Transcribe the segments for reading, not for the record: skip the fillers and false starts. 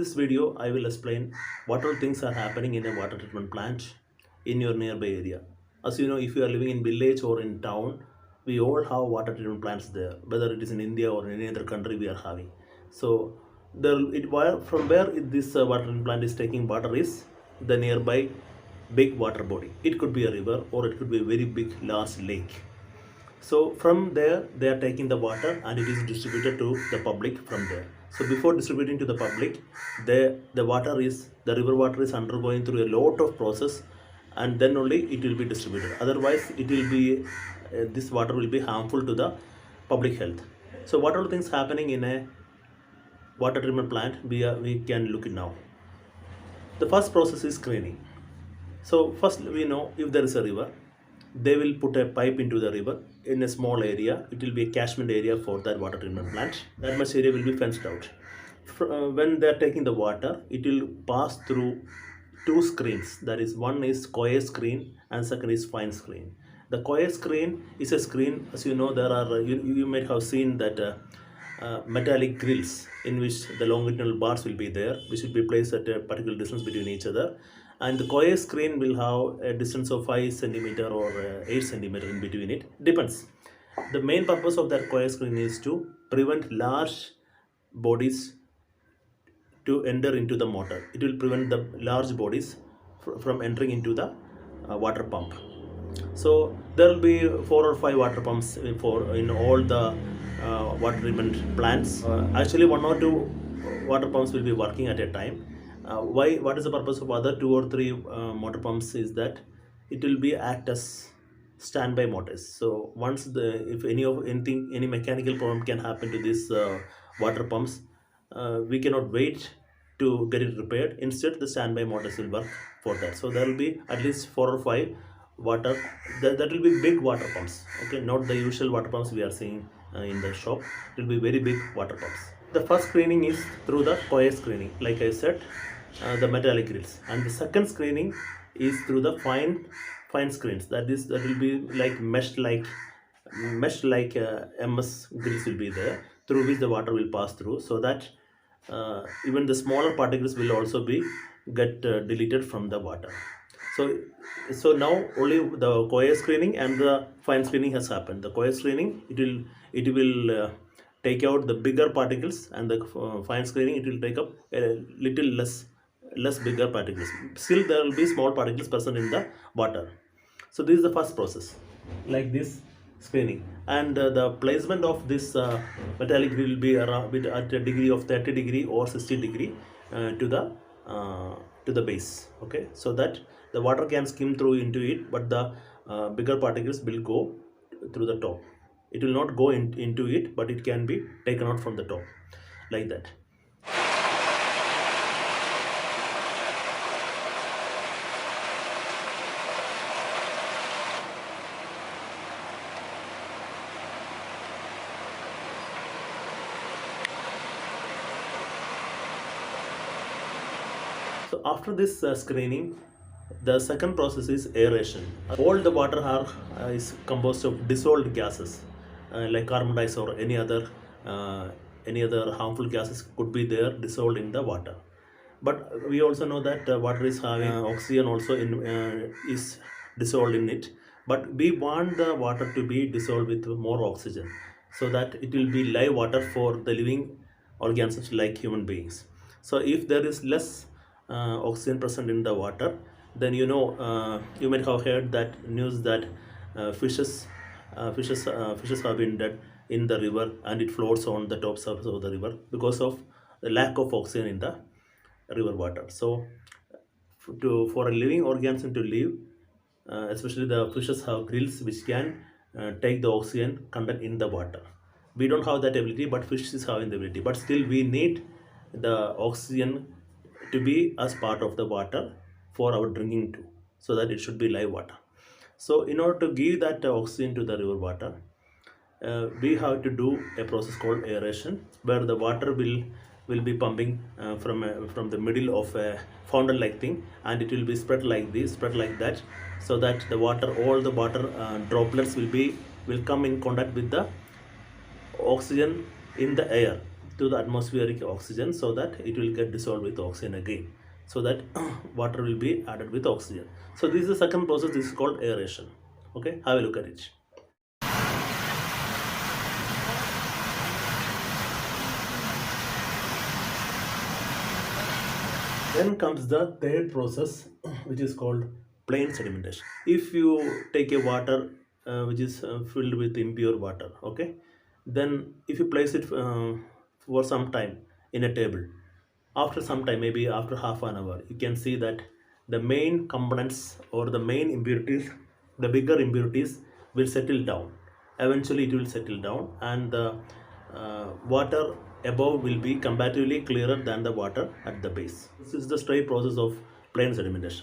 this video, I will explain what all things are happening in a water treatment plant in your nearby area. As you know, if you are living in village or in town, we all have water treatment plants there, whether it is in India or in any other country we are having. So, from where this water treatment plant is taking water is the nearby big water body. It could be a river or it could be a very big large lake. So from there they are taking the water and it is distributed to the public from there. So before distributing to the public, the river water is undergoing through a lot of process, and then only it will be distributed. Otherwise it will be this water will be harmful to the public health. So what are things happening in a water treatment plant we can look at now. The first process is screening. So first we know if there is a river, they will put a pipe into the river in a small area. It will be a catchment area for that water treatment plant. That much area will be fenced out. When they are taking the water, it will pass through two screens. That is, one is coir screen and second is fine screen. The coir screen is a screen, as you know, there are you might have seen that metallic grills in which the longitudinal bars will be there, which will be placed at a particular distance between each other. And the coir screen will have a distance of 5 cm or 8 cm in between it. Depends. The main purpose of that coir screen is to prevent large bodies to enter into the motor. It will prevent the large bodies from entering into the water pump. So there will be 4 or 5 water pumps in all the water treatment plants. Actually 1 or 2 water pumps will be working at a time. What is the purpose of other 2 or 3 motor pumps is that it will be act as standby motors. So once if any mechanical problem can happen to these water pumps, we cannot wait to get it repaired. Instead, the standby motors will work for that. So there will be at least 4 or 5 water that will be big water pumps. Okay, not the usual water pumps we are seeing in the shop. It will be very big water pumps. The first screening is through the coir screening, like I said, the metallic grills, and the second screening is through the fine screens. That will be like mesh like MS grills will be there, through which the water will pass through, so that even the smaller particles will also be deleted from the water. So now only the coir screening and the fine screening has happened. The coir screening, it will take out the bigger particles, and the fine screening, it will take up a little less bigger particles. Still there will be small particles present in the water. So this is the first process, like this screening, and the placement of this metallic grill will be around at a degree of 30 degree or 60 degree to the base. Okay, so that the water can skim through into it, but the bigger particles will go through the top. It will not go into it, but it can be taken out from the top, like that. So after this screening, the second process is aeration. All the water is composed of dissolved gases, like carbon dioxide or any other harmful gases could be there dissolved in the water. But we also know that water is having oxygen also is dissolved in it. But we want the water to be dissolved with more oxygen, so that it will be live water for the living organisms like human beings. So if there is less oxygen present in the water, then you might have heard that news that fishes have been dead in the river, and it floats on the top surface of the river because of the lack of oxygen in the river water. So for a living organism to live, especially the fishes have gills which can take the oxygen content in the water. We don't have that ability, but fishes have the ability. But still we need the oxygen to be as part of the water for our drinking too, so that it should be live water. So in order to give that oxygen to the river water, we have to do a process called aeration, where the water will be pumping from the middle of a fountain like thing, and it will be spread like this, spread like that, so that all the water droplets will come in contact with the oxygen in the air. to the atmospheric oxygen, so that it will get dissolved with oxygen again, so that water will be added with oxygen. So this is the second process. This is called aeration. Okay, have a look at it. Then comes the third process, which is called plain sedimentation. If you take a water which is filled with impure water, okay, then if you place it for some time in a table, after some time, maybe after half an hour, you can see that the main components or the main impurities, the bigger impurities, will settle down. Eventually it will settle down, and the water above will be comparatively clearer than the water at the base. This is the straight process of plain sedimentation.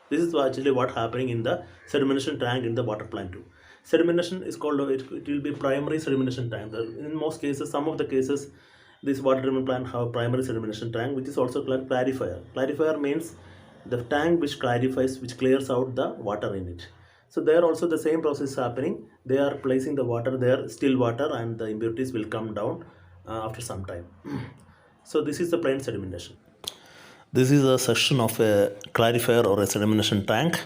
This is actually what happening in the sedimentation tank in the water plant too. Sedimentation is called, it will be primary sedimentation tank. In most cases, some of the cases, this water treatment plant have primary sedimentation tank, which is also called clarifier. Clarifier means the tank which clarifies, which clears out the water in it. So there also the same process is happening. They are placing the water there, still water, and the impurities will come down after some time. So this is the plain sedimentation. This is a section of a clarifier or a sedimentation tank.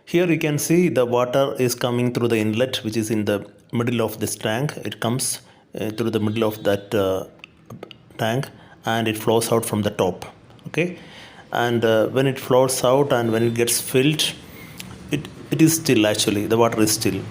Here you can see the water is coming through the inlet, which is in the middle of this tank. It comes through the middle of that tank, and it flows out from the top. Okay, and when it flows out and when it gets filled, it is still, actually the water is still.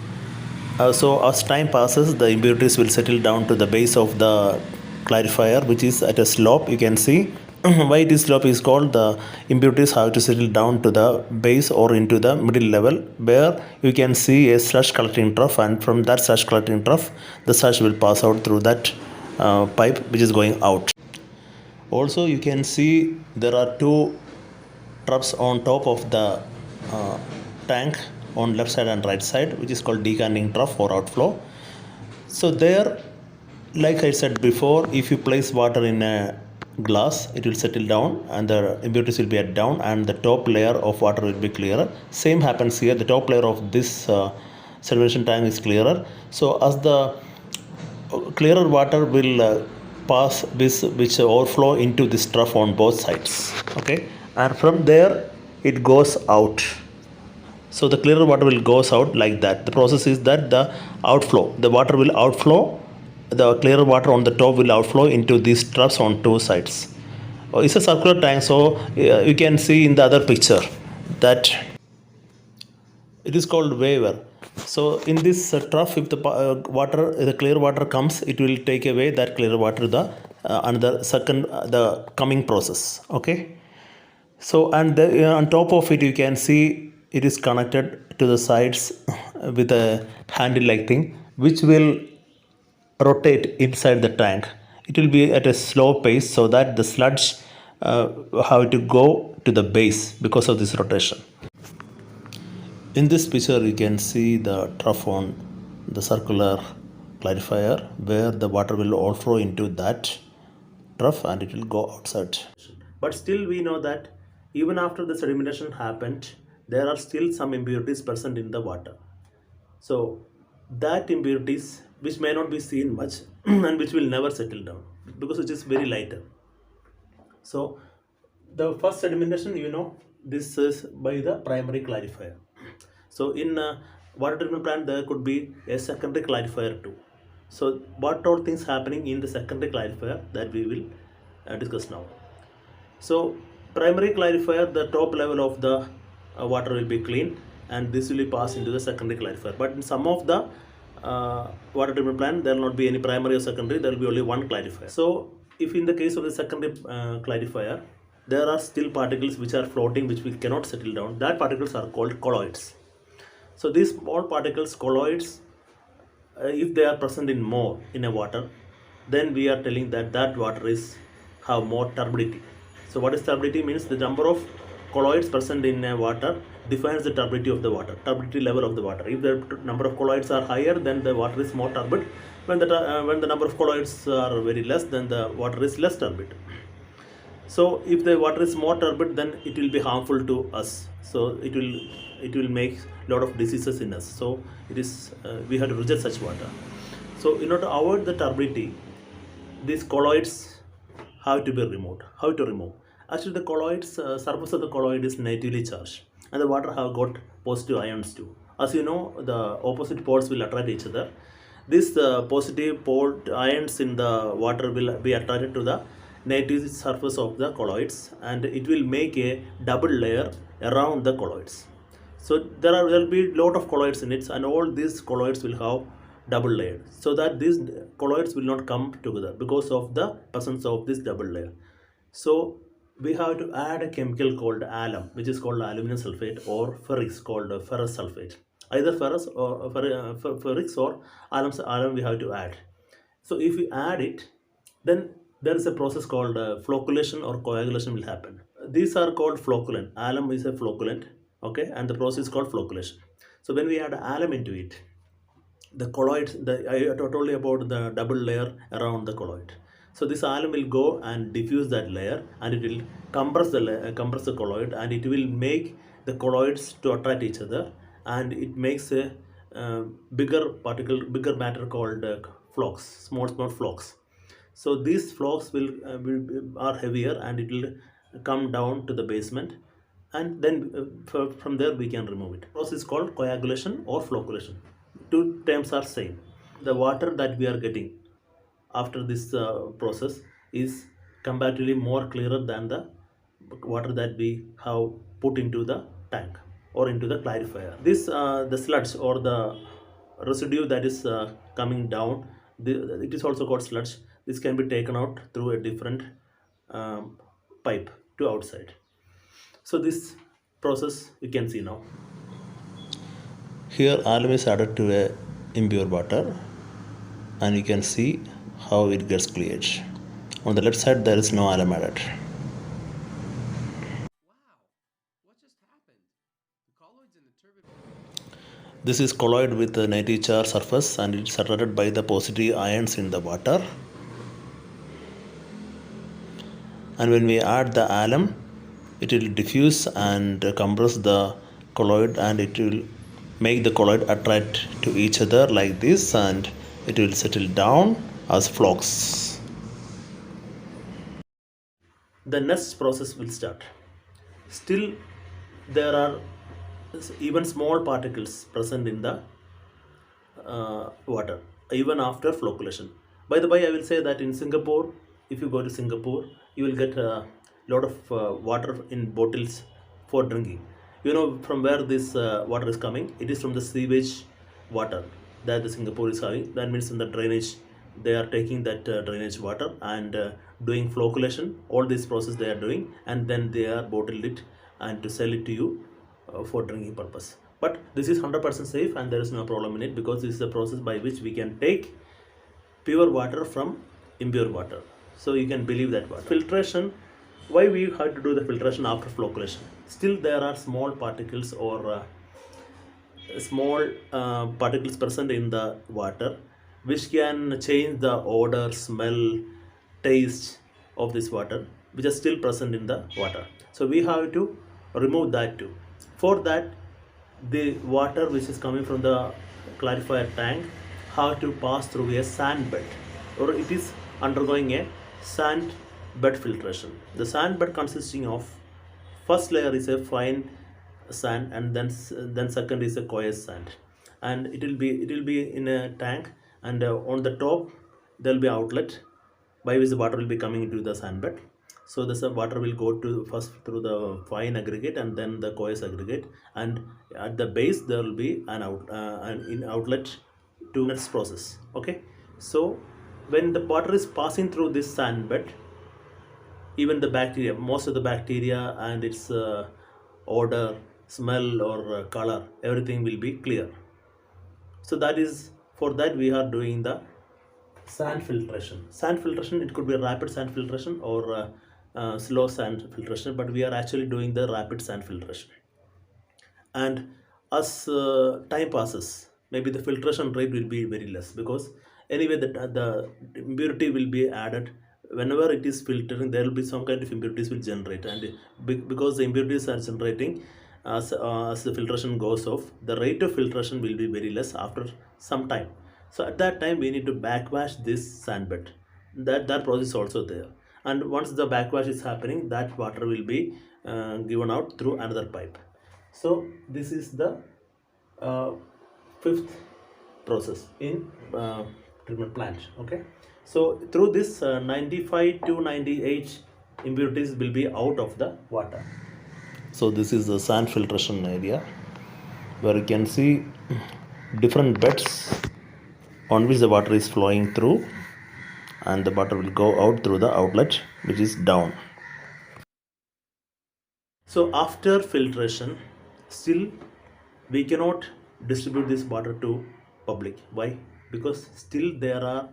So as time passes, the impurities will settle down to the base of the clarifier, which is at a slope. You can see why it is slope is called, the impurities have to settle down to the base or into the middle level, where you can see a sludge collecting trough, and from that sludge collecting trough, the sludge will pass out through that pipe which is going out. Also you can see there are two troughs on top of the tank on left side and right side, which is called decanting trough for outflow. So there, like I said before, if you place water in a glass, it will settle down and the impurities will be at down, and the top layer of water will be clearer. Same happens here. The top layer of this sedimentation tank is clearer. So as the clearer water will pass this, which overflow into this trough on both sides. Okay, and from there it goes out. So the clearer water will goes out like that. The process is that the outflow, the water will outflow, the clearer water on the top will outflow into these troughs on two sides. It's a circular tank, so you can see in the other picture that it is called waiver. So in this trough, if the the clear water comes, it will take away that clear water, the another second the coming process. Okay. So and on top of it, you can see it is connected to the sides with a handle like thing, which will rotate inside the tank. It will be at a slow pace, so that the sludge have to go to the base because of this rotation. In this picture you can see the trough on the circular clarifier, where the water will overflow into that trough and it will go outside. But still we know that even after the sedimentation happened, there are still some impurities present in the water. So that impurities, which may not be seen much and which will never settle down because it is very lighter. So the first sedimentation, this is by the primary clarifier. So in water treatment plant, there could be a secondary clarifier too. So what all things happening in the secondary clarifier, that we will discuss now. So primary clarifier, the top level of the water will be clean, and this will pass into the secondary clarifier. But in some of the water treatment plant, there will not be any primary or secondary, there will be only one clarifier. So if in the case of the secondary clarifier, there are still particles which are floating, which we cannot settle down. That particles are called colloids. So these small particles, colloids, if they are present in more in a water, then we are telling that that water is have more turbidity. So what is turbidity? Means the number of colloids present in a water defines the turbidity of the water, turbidity level of the water. If the number of colloids are higher, then the water is more turbid. When the number of colloids are very less, then the water is less turbid. So if the water is more turbid, then it will be harmful to us. So it will make a lot of diseases in us. So it is we have to reject such water. So in order to avoid the turbidity, these colloids have to be removed. How to remove? Actually, the colloids, surface of the colloid is negatively charged, and the water have got positive ions too. As you know, the opposite poles will attract each other. These positive pole ions in the water will be attracted to the negative surface of the colloids, and it will make a double layer around the colloids. So there will be lot of colloids in it, and all these colloids will have double layer, so that these colloids will not come together because of the presence of this double layer. So we have to add a chemical called alum, which is called aluminum sulfate, or ferrous called ferrous sulfate. Either ferrous or ferrous or alum we have to add. So if we add it, then there is a process called flocculation or coagulation will happen. These are called flocculant. Alum is a flocculant, okay, and the process is called flocculation. So when we add alum into it, the colloids, I told you about the double layer around the colloid. So this alum will go and diffuse that layer, and it will compress the colloid, and it will make the colloids to attract each other, and it makes a bigger matter called flocks, small flocks. So these flocks are heavier, and it will come down to the basement, and then from there we can remove it. The process is called coagulation or flocculation. Two terms are same. The water that we are getting after this process is comparatively more clearer than the water that we have put into the tank or into the clarifier. This the sludge or the residue that is coming down, it is also called sludge. This can be taken out through a different pipe to outside. So this process you can see now. Here alum is added to a impure water, and you can see how it gets cleared. On the left side there is no alum added. This is colloid with a negative charge surface, and it is attracted by the positive ions in the water. And when we add the alum, it will diffuse and compress the colloid, and it will make the colloid attract to each other like this, and it will settle down as flocks. The next process will start. Still there are even small particles present in the water even after flocculation. By the way, I will say that in Singapore, if you go to Singapore, you will get a lot of water in bottles for drinking. You know from where this water is coming? It is from the sewage water that the Singapore is having. That means in the drainage, they are taking that drainage water and doing flocculation. All this process they are doing, and then they are bottled it and to sell it to you for drinking purpose. But this is 100% safe, and there is no problem in it, because this is a process by which we can take pure water from impure water. So you can believe that water. Filtration, why we have to do the filtration after flocculation? Still there are small particles or small particles present in the water which can change the odor, smell, taste of this water, which are still present in the water. So we have to remove that too. For that, the water which is coming from the clarifier tank have to pass through a sand bed, or it is undergoing a sand bed filtration. The sand bed consisting of first layer is a fine sand, and then second is a coarse sand, and it will be in a tank, and on the top there will be outlet by which the water will be coming into the sand bed. So the water will go to first through the fine aggregate and then the coarse aggregate, and at the base there will be an outlet to next process. Okay, so when the water is passing through this sand bed, even the bacteria, most of the bacteria and its odor, smell or color, everything will be clear. So that is, for that we are doing the sand filtration. Sand filtration, it could be rapid sand filtration or slow sand filtration, but we are actually doing the rapid sand filtration. And as time passes, maybe the filtration rate will be very less, because anyway the impurity will be added. Whenever it is filtering, there will be some kind of impurities will generate, and because the impurities are generating, as the filtration goes off, the rate of filtration will be very less after some time. So at that time we need to backwash this sand bed. that process is also there. And once the backwash is happening, that water will be given out through another pipe. So this is the fifth process in treatment plant. Okay, so through this 95 to 98 impurities will be out of the water. So this is the sand filtration area, where you can see different beds on which the water is flowing through, and the water will go out through the outlet, which is down. So after filtration, still we cannot distribute this water to public. Why? Because still there are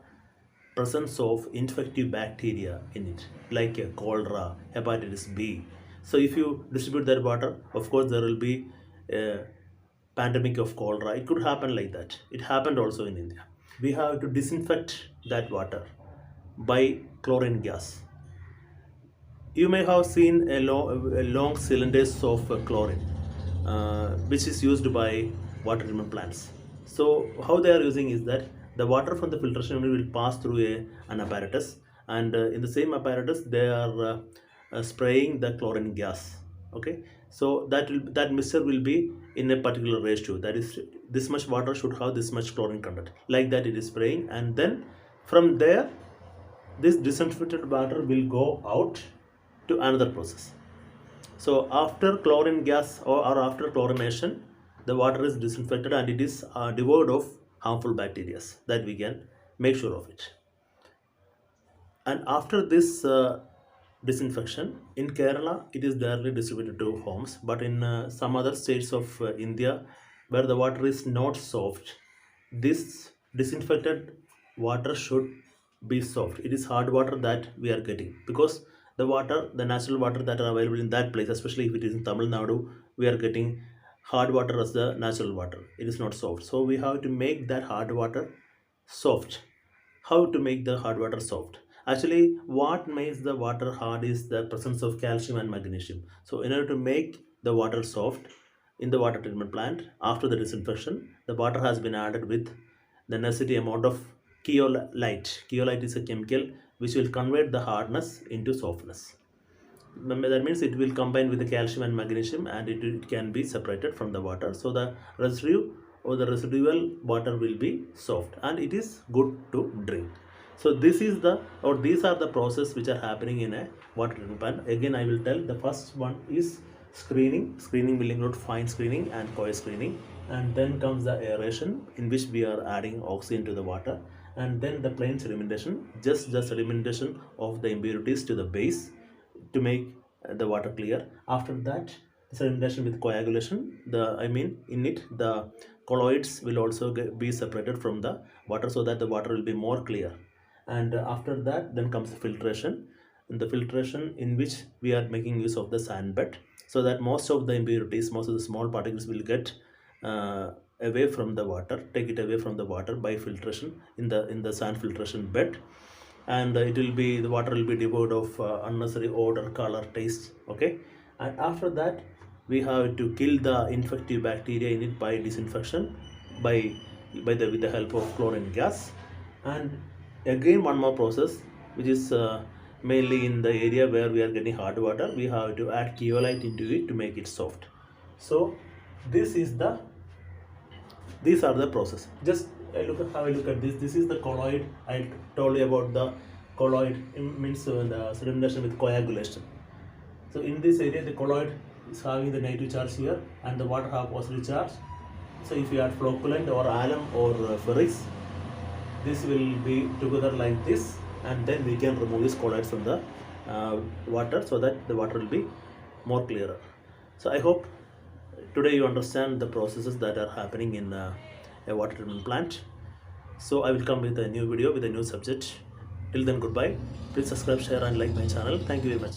presence of infective bacteria in it, like cholera, hepatitis B. So if you distribute that water, of course there will be a pandemic of cholera. It could happen like that. It happened also in India. We have to disinfect that water by chlorine gas. You may have seen a long cylinders of chlorine, which is used by water treatment plants. So how they are using is that the water from the filtration unit will pass through an apparatus, and in the same apparatus they are spraying the chlorine gas. Okay, so that mixture will be in a particular ratio. That is, this much water should have this much chlorine content. Like that, it is spraying, and then from there, this disinfected water will go out to another process. So after chlorine gas or after chlorination, the water is disinfected and it is devoid of harmful bacteria. That we can make sure of it. And after this disinfection, in Kerala it is directly distributed to homes, but in some other states of India where the water is not soft, this disinfected water should be soft. It is hard water that we are getting, because the natural water that are available in that place, especially if it is in Tamil Nadu, we are getting hard water as the natural water. It is not soft. So we have to make that hard water soft. How to make the hard water soft? Actually, what makes the water hard is the presence of calcium and magnesium. So in order to make the water soft in the water treatment plant, after the disinfection, the water has been added with the necessary amount of keolite. Keolite is a chemical which will convert the hardness into softness. That means it will combine with the calcium and magnesium, and it can be separated from the water. So the residue or the residual water will be soft and it is good to drink. So these are the process which are happening in a water treatment plant. Again, I will tell, the first one is screening. Screening will include fine screening and coarse screening, and then comes the aeration, in which we are adding oxygen to the water, and then the plain sedimentation, just the sedimentation of the impurities to the base to make the water clear. After that, sedimentation with coagulation, in it the colloids will also be separated from the water, so that the water will be more clear. And after that, then comes filtration. In the filtration, in which we are making use of the sand bed, so that most of the impurities, most of the small particles will get away from the water, take it away from the water by filtration in the sand filtration bed. And the water will be devoid of unnecessary odor, color, taste. Okay, and after that, we have to kill the infective bacteria in it by disinfection, with the help of chlorine gas. And again, one more process, which is mainly in the area where we are getting hard water, we have to add keolite into it to make it soft. So these are the process. Just have a look at this. This is the colloid. I told you about the colloid. It means the sedimentation with coagulation. So in this area, the colloid is having the negative charge here, and the water have positive charge. So if you add flocculant or alum or ferrous, this will be together like this, and then we can remove this colloid from the water, so that the water will be more clearer. So I hope today you understand the processes that are happening in a water treatment plant. So I will come with a new video with a new subject. Till then, goodbye. Please subscribe, share and like my channel. Thank you very much.